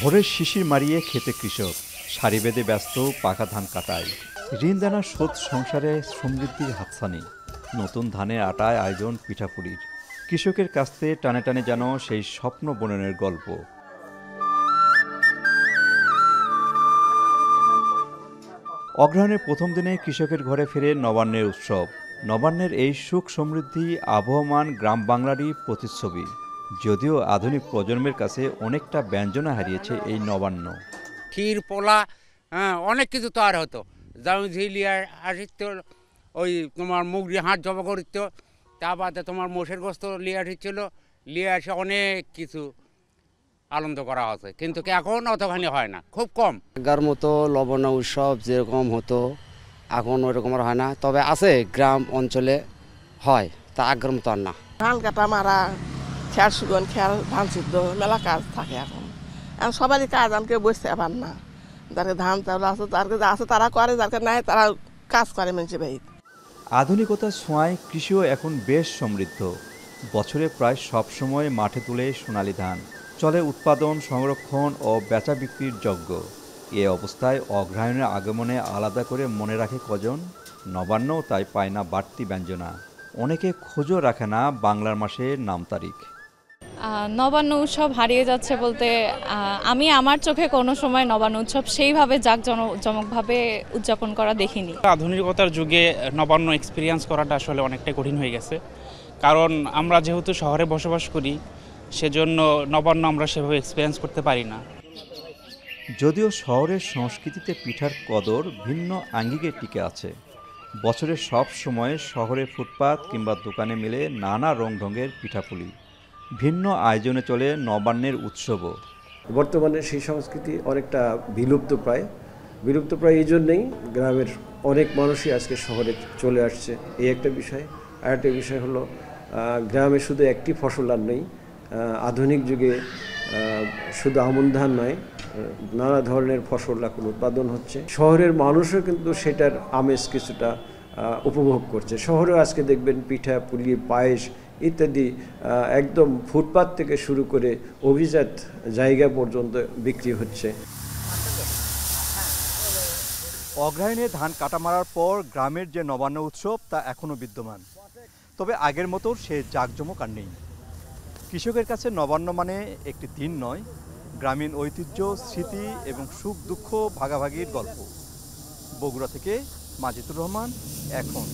ভোরের শিশির মারিয়ে খেতে কৃষক, সারি বেঁধে ব্যস্ত পাকা ধান কাটায়। ঋণ দেনা শোধ সংসারে সমৃদ্ধির হাতছানি। নতুন ধানের আটায় আয়োজন পিঠাপুলির। কৃষকের কাছ থেকে টানে টানে যেন সেই স্বপ্ন বননের গল্প। অগ্রহায়ণের প্রথম দিনে কৃষকের ঘরে ফিরে নবান্নের উৎসব। নবান্নের এই সুখ সমৃদ্ধি আবহমান গ্রাম বাংলারই প্রতিচ্ছবি। যদিও আধুনিক প্রজন্মের কাছে অনেকটা ব্যঞ্জনা হারিয়েছে এই নবান্ন। ক্ষীর পোলা, অনেক কিছু তো আর হতো। যেমন ঝিলিয়া আসিত, ওই তোমার মুগরি হাঁস জবা করিত, তা বাদে তোমার মোষের গোস্ত লিয়ে আসছিল, লিয়ে আসে অনেক কিছু আনন্দ করা হচ্ছে। কিন্তু এখন অতখানি হয় না, খুব কম। আগের মতো লবণ উৎসব যেরকম হতো এখন ওইরকম আর হয় না, তবে আছে গ্রাম অঞ্চলে হয়, তা আগের মতো আর না। ধান কাটা মারা, খেয়ার সুগন, খেয়ার ধান সিদ্ধ, মেলা কাজ থাকে এখন সবারই কাজ আমাকে বসতে পার না। যাকে ধান চাউল আছে, যারকে যা আছে তারা করে, যারকে নাই তারা কাজ করে মানুষের বাড়িতে। আধুনিকতার ছোঁয়ায় কৃষিও এখন বেশ সমৃদ্ধ। বছরে প্রায় সব সময় মাঠে তুলে সোনালী ধান। চলে উৎপাদন, সংরক্ষণ ও বেচা বিক্রির যজ্ঞ। এ অবস্থায় অগ্রহায়ণের আগমনে আলাদা করে মনে রাখে কজন? নবান্নও তাই পায় না বাড়তি ব্যঞ্জনা। অনেকে খোঁজও রাখে না বাংলার মাসের নাম তারিখ। নবান্ন উৎসব হারিয়ে যাচ্ছে বলতে আমি আমার চোখে কোনো সময় নবান্ন উৎসব সেইভাবে জাঁকজমকভাবে উদযাপন করা দেখিনি। আধুনিকতার যুগে নবান্ন এক্সপিরিয়েন্স করাটা আসলে অনেকটাই কঠিন হয়ে গেছে, কারণ আমরা যেহেতু শহরে বসবাস করি, সেজন্য নবান্ন আমরা সেভাবে এক্সপিরিয়েন্স করতে পারি না। যদিও শহরের সংস্কৃতিতে পিঠার কদর ভিন্ন আঙ্গিকে টিকে আছে। বছরের সব সময় শহরে ফুটপাত কিংবা দোকানে মিলে নানা রং ঢঙের পিঠাপুলি। ভিন্ন আয়োজনে চলে নবান্নের উৎসবও। বর্তমানে সেই সংস্কৃতি অনেকটা বিলুপ্তপ্রায় এই জন্যেই গ্রামের অনেক মানুষই আজকে শহরে চলে আসছে, এই একটা বিষয়। আর একটা বিষয় হলো গ্রামে শুধু একটি ফসল আর নেই। আধুনিক যুগে শুধু আমন ধান নয়, নানা ধরনের ফসল এখন উৎপাদন হচ্ছে। শহরের মানুষও কিন্তু সেটার আমেজ কিছুটা উপভোগ করছে। শহরেও আজকে দেখবেন পিঠা পুলি, পায়েস ইত্যাদি একদম ফুটপাত থেকে শুরু করে অভিজাত জায়গা পর্যন্ত বিক্রি হচ্ছে। অগ্রহায়ণে ধান কাটা মারার পর গ্রামের যে নবান্ন উৎসব তা এখনও বিদ্যমান, তবে আগের মতো সে জাঁকজমক আর নেই। কৃষকের কাছে নবান্ন মানে একটি দিন নয়, গ্রামীণ ঐতিহ্য, স্মৃতি এবং সুখ দুঃখ ভাগাভাগির গল্প। বগুড়া থেকে মাজিদুর রহমান, এখন।